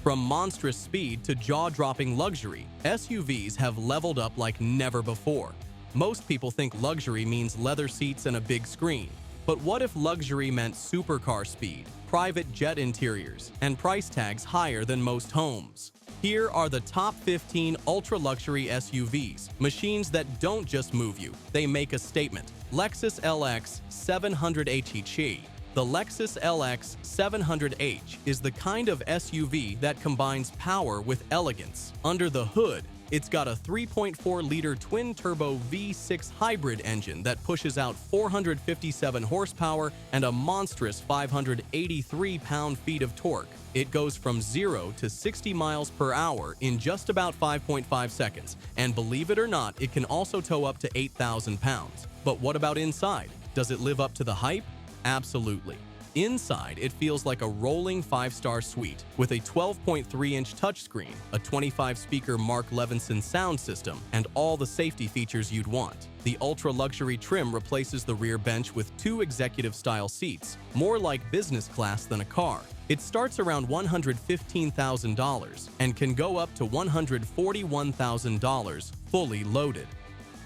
From monstrous speed to jaw-dropping luxury, SUVs have leveled up like never before. Most people think luxury means leather seats and a big screen. But what if luxury meant supercar speed, private jet interiors, and price tags higher than most homes? Here are the top 15 ultra-luxury SUVs, machines that don't just move you, they make a statement. Lexus LX 700h. The Lexus LX 700h is the kind of SUV that combines power with elegance. Under the hood, it's got a 3.4-liter twin-turbo V6 hybrid engine that pushes out 457 horsepower and a monstrous 583 pound-feet of torque. It goes from 0 to 60 miles per hour in just about 5.5 seconds, and believe it or not, it can also tow up to 8,000 pounds. But what about inside? Does it live up to the hype? Absolutely. Inside, it feels like a rolling 5-star suite with a 12.3-inch touchscreen, a 25-speaker Mark Levinson sound system, and all the safety features you'd want. The ultra-luxury trim replaces the rear bench with 2 executive-style seats, more like business class than a car. It starts around $115,000 and can go up to $141,000 fully loaded.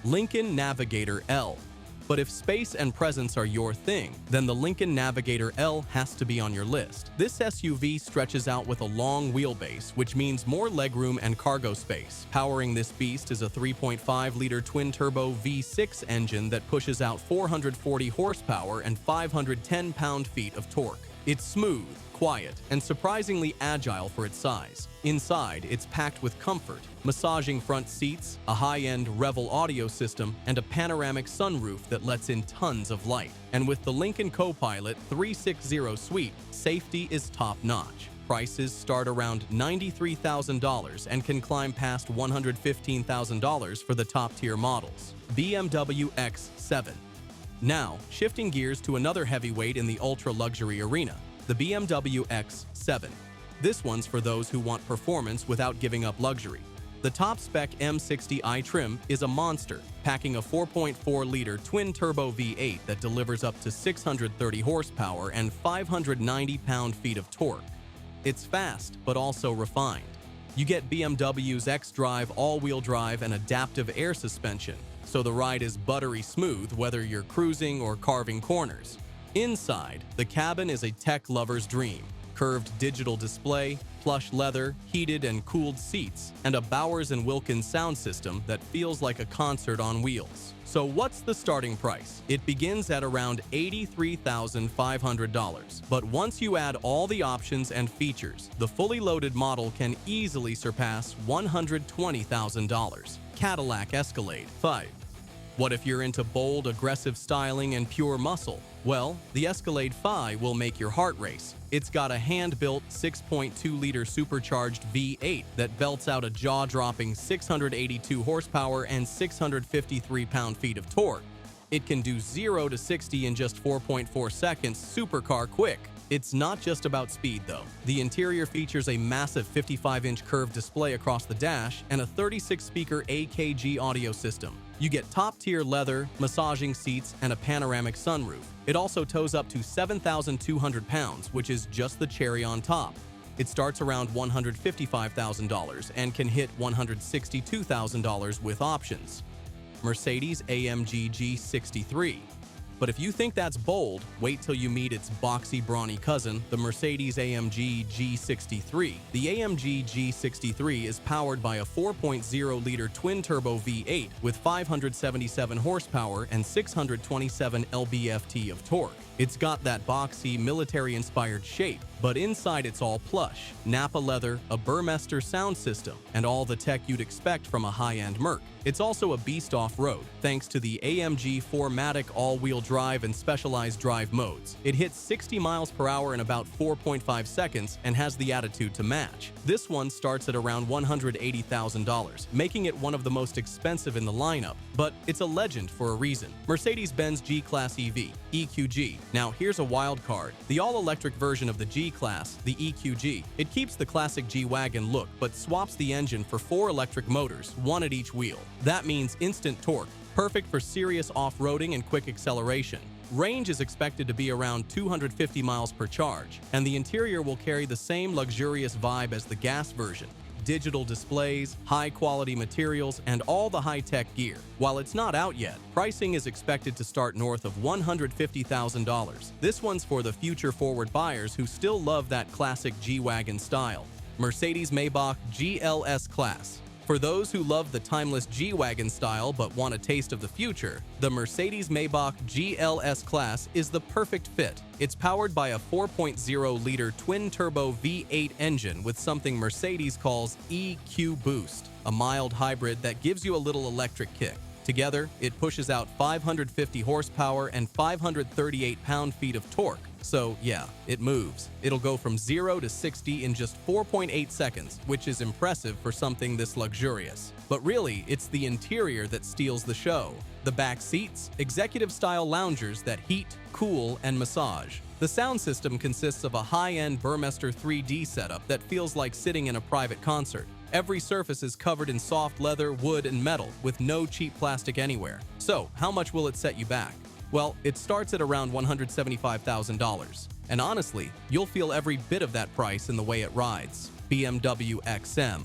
Lincoln Navigator L. But if space and presence are your thing, then the Lincoln Navigator L has to be on your list. This SUV stretches out with a long wheelbase, which means more legroom and cargo space. Powering this beast is a 3.5-liter twin-turbo V6 engine that pushes out 440 horsepower and 510 pound-feet of torque. It's smooth, quiet, and surprisingly agile for its size. Inside, it's packed with comfort, massaging front seats, a high-end Revel audio system, and a panoramic sunroof that lets in tons of light. And with the Lincoln Copilot 360 suite, safety is top-notch. Prices start around $93,000 and can climb past $115,000 for the top-tier models. BMW X7. Now, shifting gears to another heavyweight in the ultra-luxury arena, the BMW X7. This one's for those who want performance without giving up luxury. The top-spec M60i trim is a monster, packing a 4.4-liter twin-turbo V8 that delivers up to 630 horsepower and 590 pound-feet of torque. It's fast, but also refined. You get BMW's xDrive all-wheel drive and adaptive air suspension, so the ride is buttery smooth whether you're cruising or carving corners. Inside, the cabin is a tech lover's dream. Curved digital display, plush leather, heated and cooled seats, and a Bowers & Wilkins sound system that feels like a concert on wheels. So what's the starting price? It begins at around $83,500. But once you add all the options and features, the fully loaded model can easily surpass $120,000. Cadillac Escalade 5. What if you're into bold, aggressive styling and pure muscle? Well, the Escalade 5 will make your heart race. It's got a hand-built 6.2-liter supercharged V8 that belts out a jaw-dropping 682 horsepower and 653 pound-feet of torque. It can do 0 to 60 in just 4.4 seconds, supercar quick. It's not just about speed, though. The interior features a massive 55-inch curved display across the dash and a 36-speaker AKG audio system. You get top-tier leather, massaging seats, and a panoramic sunroof. It also tows up to 7,200 pounds, which is just the cherry on top. It starts around $155,000 and can hit $162,000 with options. Mercedes AMG G63. But if you think that's bold, wait till you meet its boxy, brawny cousin, the Mercedes-AMG G63. The AMG G63 is powered by a 4.0-liter twin-turbo V8 with 577 horsepower and 627 lb-ft of torque. It's got that boxy, military-inspired shape, but inside it's all plush, Nappa leather, a Burmester sound system, and all the tech you'd expect from a high-end Merc. It's also a beast off-road, thanks to the AMG 4MATIC all-wheel drive and specialized drive modes. It hits 60 miles per hour in about 4.5 seconds and has the attitude to match. This one starts at around $180,000, making it one of the most expensive in the lineup, but it's a legend for a reason. MercedesBenz GClass EQG. Now here's a wild card. The all-electric version of the G-Class, the EQG, it keeps the classic G-Wagon look but swaps the engine for 4 electric motors, one at each wheel. That means instant torque, perfect for serious off-roading and quick acceleration. Range is expected to be around 250 miles per charge, and the interior will carry the same luxurious vibe as the gas version. Digital displays, high-quality materials, and all the high-tech gear. While it's not out yet, pricing is expected to start north of $150,000. This one's for the future-forward buyers who still love that classic G-Wagon style. Mercedes-Maybach GLS Class. For those who love the timeless G-Wagon style but want a taste of the future, the Mercedes-Maybach GLS Class is the perfect fit. It's powered by a 4.0-liter twin-turbo V8 engine with something Mercedes calls EQ Boost, a mild hybrid that gives you a little electric kick. Together, it pushes out 550 horsepower and 538 pound-feet of torque. So yeah, it moves. It'll go from 0 to 60 in just 4.8 seconds, which is impressive for something this luxurious. But really, it's the interior that steals the show. The back seats, executive-style loungers that heat, cool, and massage. The sound system consists of a high-end Burmester 3D setup that feels like sitting in a private concert. Every surface is covered in soft leather, wood, and metal, with no cheap plastic anywhere. So, how much will it set you back? Well, it starts at around $175,000. And honestly, you'll feel every bit of that price in the way it rides. BMW XM.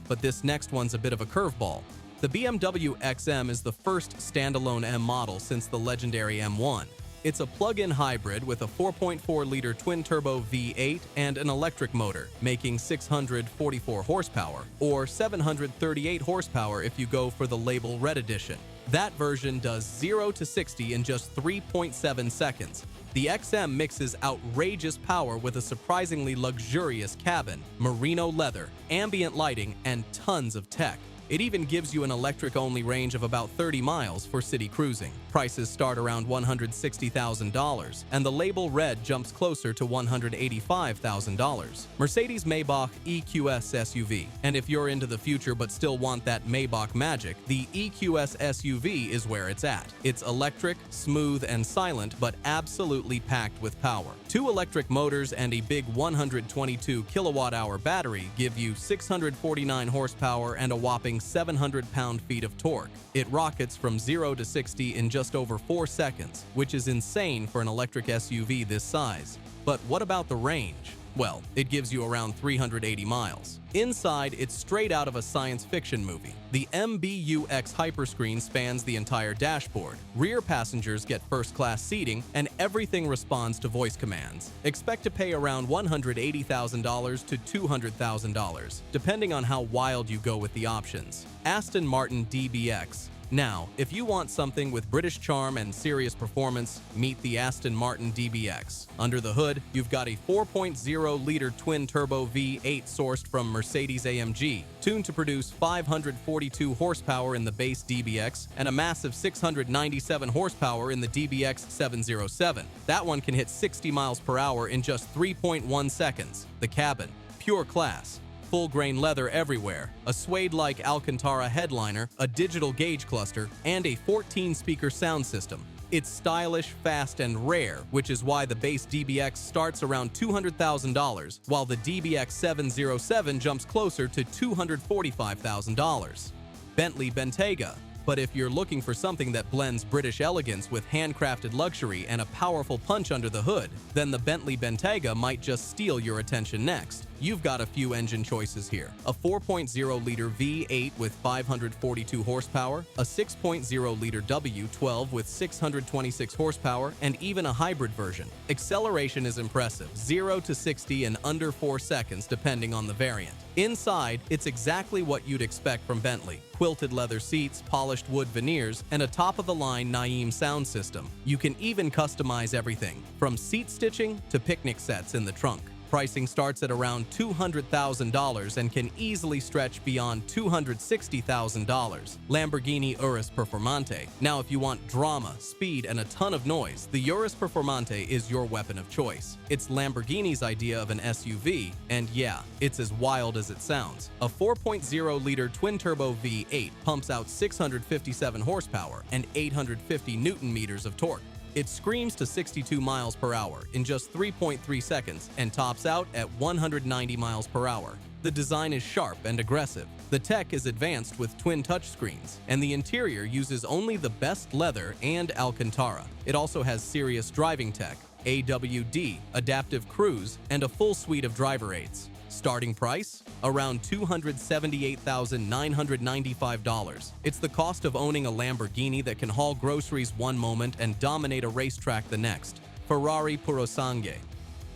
But this next one's a bit of a curveball. The BMW XM is the first standalone M model since the legendary M1. It's a plug-in hybrid with a 4.4-liter twin-turbo V8 and an electric motor, making 644 horsepower, or 738 horsepower if you go for the Label Red Edition. That version does 0 to 60 in just 3.7 seconds. The XM mixes outrageous power with a surprisingly luxurious cabin, merino leather, ambient lighting, and tons of tech. It even gives you an electric-only range of about 30 miles for city cruising. Prices start around $160,000, and the Label Red jumps closer to $185,000. Mercedes-Maybach EQS SUV. And if you're into the future but still want that Maybach magic, the EQS SUV is where it's at. It's electric, smooth, and silent, but absolutely packed with power. 2 electric motors and a big 122 kilowatt-hour battery give you 649 horsepower and a whopping 700 pound-feet of torque. It rockets from 0 to 60 in just over 4 seconds, which is insane for an electric SUV this size. But what about the range? Well, it gives you around 380 miles. Inside, it's straight out of a science fiction movie. The MBUX hyperscreen spans the entire dashboard. Rear passengers get first-class seating, and everything responds to voice commands. Expect to pay around $180,000 to $200,000, depending on how wild you go with the options. Aston Martin DBX. Now, if you want something with British charm and serious performance, meet the Aston Martin DBX. Under the hood, you've got a 4.0-liter twin-turbo V8 sourced from Mercedes-AMG, tuned to produce 542 horsepower in the base DBX and a massive 697 horsepower in the DBX 707. That one can hit 60 miles per hour in just 3.1 seconds. The cabin, pure class. Full-grain leather everywhere, a suede-like Alcantara headliner, a digital gauge cluster, and a 14-speaker sound system. It's stylish, fast, and rare, which is why the base DBX starts around $200,000, while the DBX 707 jumps closer to $245,000. Bentley Bentega. But if you're looking for something that blends British elegance with handcrafted luxury and a powerful punch under the hood, then the Bentley Bentega might just steal your attention next. You've got a few engine choices here. A 4.0-liter V8 with 542 horsepower, a 6.0-liter W12 with 626 horsepower, and even a hybrid version. Acceleration is impressive, 0 to 60 in under 4 seconds depending on the variant. Inside, it's exactly what you'd expect from Bentley. Quilted leather seats, polished wood veneers, and a top-of-the-line Naim sound system. You can even customize everything, from seat stitching to picnic sets in the trunk. Pricing starts at around $200,000 and can easily stretch beyond $260,000. Lamborghini Urus Performante. Now, if you want drama, speed, and a ton of noise, the Urus Performante is your weapon of choice. It's Lamborghini's idea of an SUV, and yeah, it's as wild as it sounds. A 4.0-liter twin-turbo V8 pumps out 657 horsepower and 850 newton-meters of torque. It screams to 62 miles per hour in just 3.3 seconds and tops out at 190 miles per hour. The design is sharp and aggressive. The tech is advanced with twin touchscreens, and the interior uses only the best leather and Alcantara. It also has serious driving tech, AWD, adaptive cruise, and a full suite of driver aids. Starting price? Around $278,995. It's the cost of owning a Lamborghini that can haul groceries one moment and dominate a racetrack the next. Ferrari Purosang.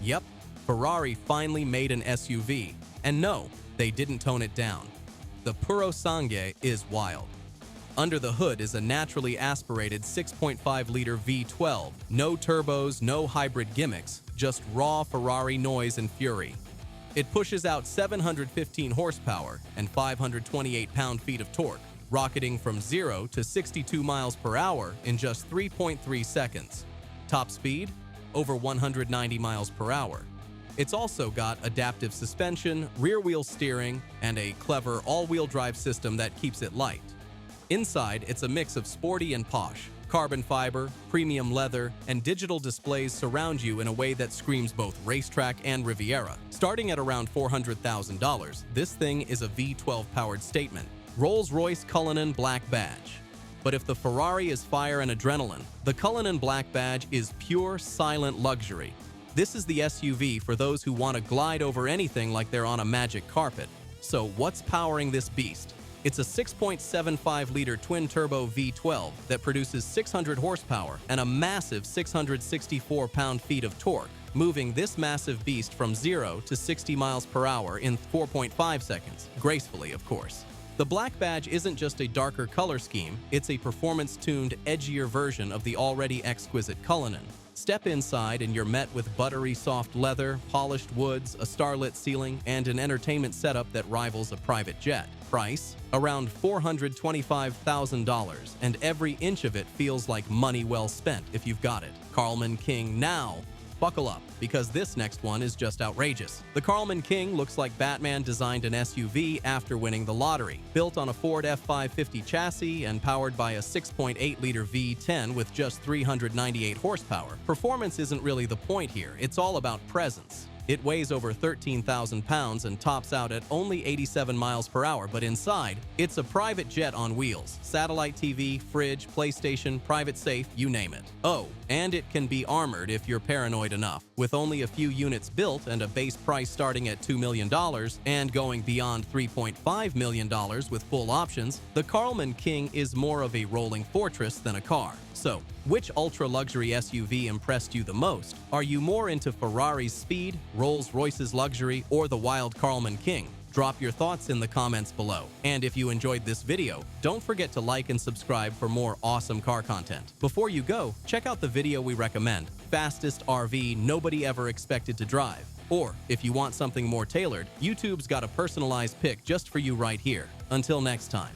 Yep, Ferrari finally made an SUV. And no, they didn't tone it down. The Purosang is wild. Under the hood is a naturally aspirated 6.5-liter V12. No turbos, no hybrid gimmicks, just raw Ferrari noise and fury. It pushes out 715 horsepower and 528 pound-feet of torque, rocketing from 0 to 62 miles per hour in just 3.3 seconds. Top speed? Over 190 miles per hour. It's also got adaptive suspension, rear-wheel steering, and a clever all-wheel drive system that keeps it light. Inside, it's a mix of sporty and posh. Carbon fiber, premium leather, and digital displays surround you in a way that screams both racetrack and Riviera. Starting at around $400,000, this thing is a V12-powered statement. Rolls-Royce Cullinan Black Badge. But if the Ferrari is fire and adrenaline, the Cullinan Black Badge is pure, silent luxury. This is the SUV for those who want to glide over anything like they're on a magic carpet. So what's powering this beast? It's a 6.75-liter twin-turbo V12 that produces 600 horsepower and a massive 664 pound-feet of torque, moving this massive beast from 0 to 60 miles per hour in 4.5 seconds, gracefully, of course. The Black Badge isn't just a darker color scheme, it's a performance-tuned, edgier version of the already exquisite Cullinan. Step inside and you're met with buttery soft leather, polished woods, a starlit ceiling, and an entertainment setup that rivals a private jet. Price? Around $425,000, and every inch of it feels like money well spent if you've got it. Carlman King now. Buckle up, because this next one is just outrageous. The Carlman King looks like Batman designed an SUV after winning the lottery. Built on a Ford F550 chassis and powered by a 6.8-liter V10 with just 398 horsepower. Performance isn't really the point here, it's all about presence. It weighs over 13,000 pounds and tops out at only 87 miles per hour, but inside, it's a private jet on wheels. Satellite TV, fridge, PlayStation, private safe, you name it. Oh, and it can be armored if you're paranoid enough. With only a few units built and a base price starting at $2 million and going beyond $3.5 million with full options, the Carlman King is more of a rolling fortress than a car. So, which ultra-luxury SUV impressed you the most? Are you more into Ferrari's speed, Rolls-Royce's luxury, or the wild Carlman King? Drop your thoughts in the comments below. And if you enjoyed this video, don't forget to like and subscribe for more awesome car content. Before you go, check out the video we recommend, Fastest RV Nobody Ever Expected to Drive. Or, if you want something more tailored, YouTube's got a personalized pick just for you right here. Until next time.